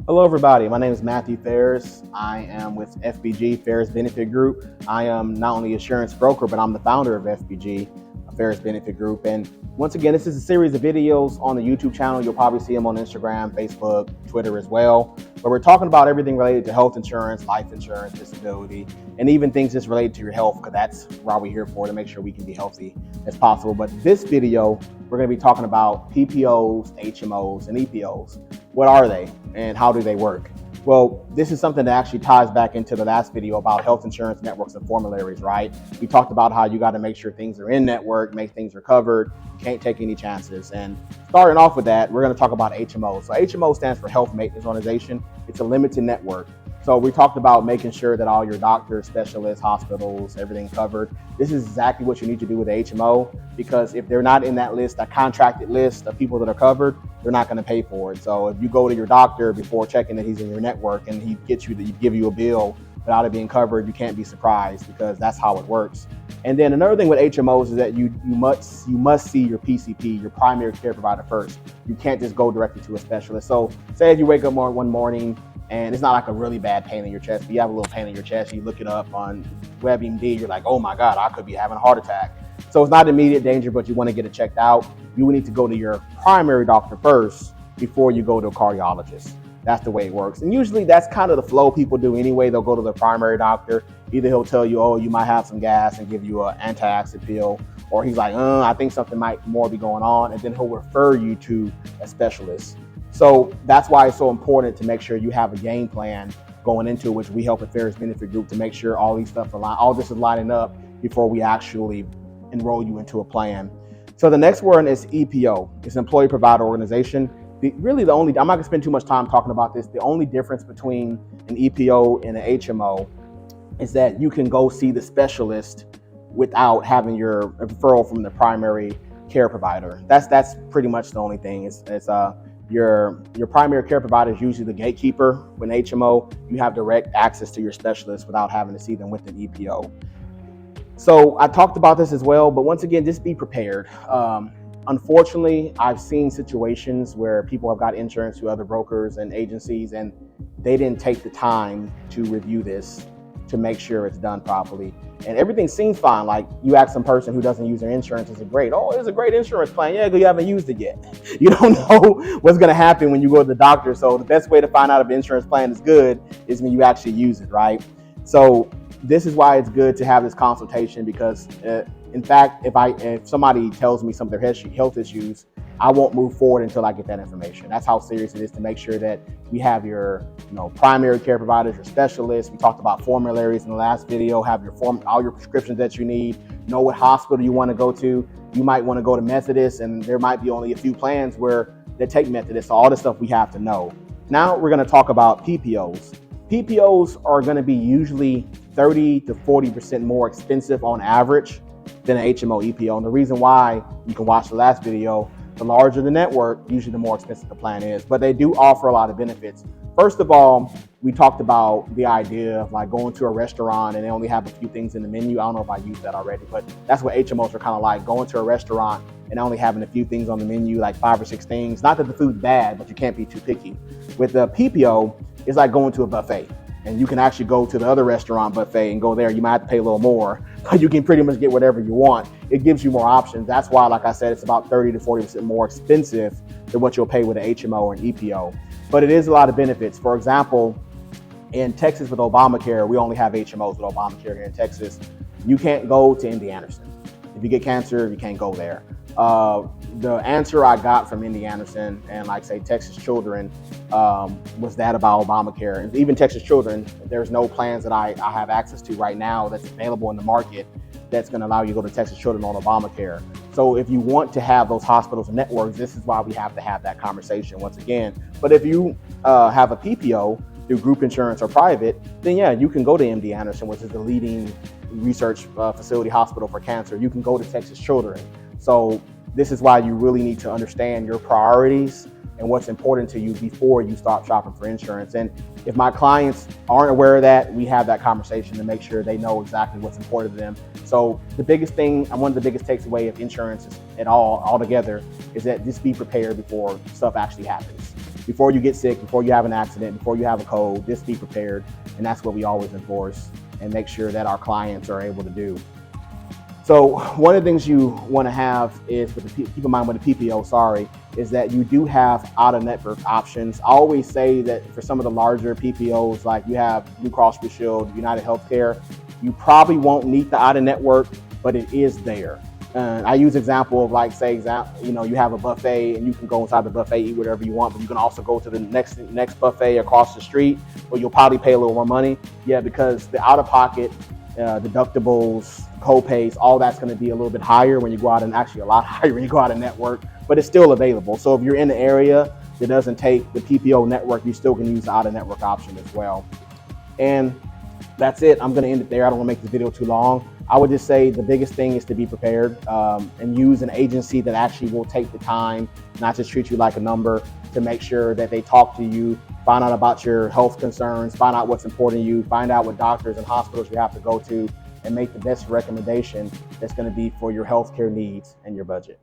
Hello, everybody. My name is Matthew Ferris. I am with FBG, Ferris Benefit Group. I am not only an insurance broker, but I'm the founder of FBG, Ferris Benefit Group. And once again, this is a series of videos on the YouTube channel. You'll probably see them on Instagram, Facebook, Twitter as well. But we're talking about everything related to health insurance, life insurance, disability, and even things just related to your health, because that's what we're here for, to make sure we can be healthy as possible. But this video, we're going to be talking about PPOs, HMOs, and EPOs. What are they and how do they work? Well, this is something that actually ties back into the last video about health insurance networks and formularies, right? We talked about how you got to make sure things are in network, make things are covered, can't take any chances. And starting off with that, we're going to talk about HMO. So HMO stands for Health Maintenance Organization. It's a limited network. So we talked about making sure that all your doctors, specialists, hospitals, everything covered. This is exactly what you need to do with the HMO, because if they're not in that list, a contracted list of people that are covered, they're not going to pay for it. So if you go to your doctor before checking that he's in your network and he give you a bill without it being covered, you can't be surprised, because that's how it works. And then another thing with HMOs is that you must see your PCP, your primary care provider, first. You can't just go directly to a specialist. So say if you wake up one morning and it's not like a really bad pain in your chest, but you have a little pain in your chest, you look it up on WebMD, you're like, oh my God, I could be having a heart attack. So it's not immediate danger, but you want to get it checked out. You will need to go to your primary doctor first before you go to a cardiologist. That's the way it works. And usually that's kind of the flow people do anyway. They'll go to the primary doctor. Either he'll tell you, oh, you might have some gas and give you an antacid pill, or he's like, I think something might more be going on. And then he'll refer you to a specialist. So that's why it's so important to make sure you have a game plan going into, which we help at Ferris Benefit Group, to make sure all this is lining up before we actually enroll you into a plan. So the next one is EPO. It's Employee Provider Organization. I'm not gonna spend too much time talking about this. The only difference between an EPO and an HMO is that you can go see the specialist without having your referral from the primary care provider. That's pretty much the only thing. Your primary care provider is usually the gatekeeper. With an HMO, you have direct access to your specialist without having to see them with an EPO. So I talked about this as well, but once again, just be prepared. Unfortunately, I've seen situations where people have got insurance through other brokers and agencies, and they didn't take the time to review this to make sure it's done properly. And everything seems fine. Like, you ask some person who doesn't use their insurance, it's a great insurance plan. Yeah, because you haven't used it yet. You don't know what's going to happen when you go to the doctor. So the best way to find out if the insurance plan is good is when you actually use it, right? So this is why it's good to have this consultation, because in fact, if somebody tells me some of their health issues, I won't move forward until I get that information. That's how serious it is to make sure that we have your primary care providers, your specialists. We talked about formularies in the last video. Have all your prescriptions that you need. Know what hospital you want to go to. You might want to go to Methodist, and there might be only a few plans where they take Methodist. So all this stuff we have to know. Now we're going to talk about PPOs. PPOs are going to be usually 30 to 40% more expensive on average than an HMO EPO. And the reason why, you can watch the last video, the larger the network, usually the more expensive the plan is, but they do offer a lot of benefits. First of all, we talked about the idea of like going to a restaurant and they only have a few things in the menu. I don't know if I used that already, but that's what HMOs are kind of like, going to a restaurant and only having a few things on the menu, like 5 or 6 things. Not that the food's bad, but you can't be too picky. With the PPO, it's like going to a buffet. And you can actually go to the other restaurant buffet and go there. You might have to pay a little more, but you can pretty much get whatever you want. It gives you more options. That's why, like I said, it's about 30 to 40% more expensive than what you'll pay with an HMO or an EPO. But it is a lot of benefits. For example, in Texas with Obamacare, we only have HMOs with Obamacare here in Texas. You can't go to MD Anderson. If you get cancer, you can't go there. The answer I got from MD Anderson and like say Texas Children was that about Obamacare. And even Texas Children, there's no plans that I have access to right now that's available in the market that's going to allow you to go to Texas Children on Obamacare. So if you want to have those hospitals and networks, this is why we have to have that conversation once again. But if you have a PPO through group insurance or private, then yeah, you can go to MD Anderson, which is the leading research facility hospital for cancer. You can go to Texas Children. So this is why you really need to understand your priorities and what's important to you before you start shopping for insurance. And if my clients aren't aware of that, we have that conversation to make sure they know exactly what's important to them. So the biggest thing, and one of the biggest takeaways of insurance is altogether, is that just be prepared before stuff actually happens. before you get sick, before you have an accident, before you have a cold, just be prepared. And that's what we always enforce and make sure that our clients are able to do. So one of the things you want to have is, keep in mind with the PPO, is that you do have out-of-network options. I always say that for some of the larger PPOs, like you have Blue Cross Blue Shield, United Healthcare, you probably won't need the out-of-network, but it is there. I use example of like, say, you have a buffet and you can go inside the buffet, eat whatever you want, but you can also go to the next buffet across the street, where you'll probably pay a little more money. Yeah, because the out-of-pocket deductibles, co-pays, all that's going to be a little bit higher when you go out, and actually a lot higher when you go out of network, but it's still available. So if you're in the area that doesn't take the PPO network, you still can use the out-of-network option as well. And that's it. I'm going to end it there. I don't want to make this video too long. I would just say the biggest thing is to be prepared and use an agency that actually will take the time, not just treat you like a number, to make sure that they talk to you, find out about your health concerns, find out what's important to you, find out what doctors and hospitals you have to go to, and make the best recommendation that's going to be for your healthcare needs and your budget.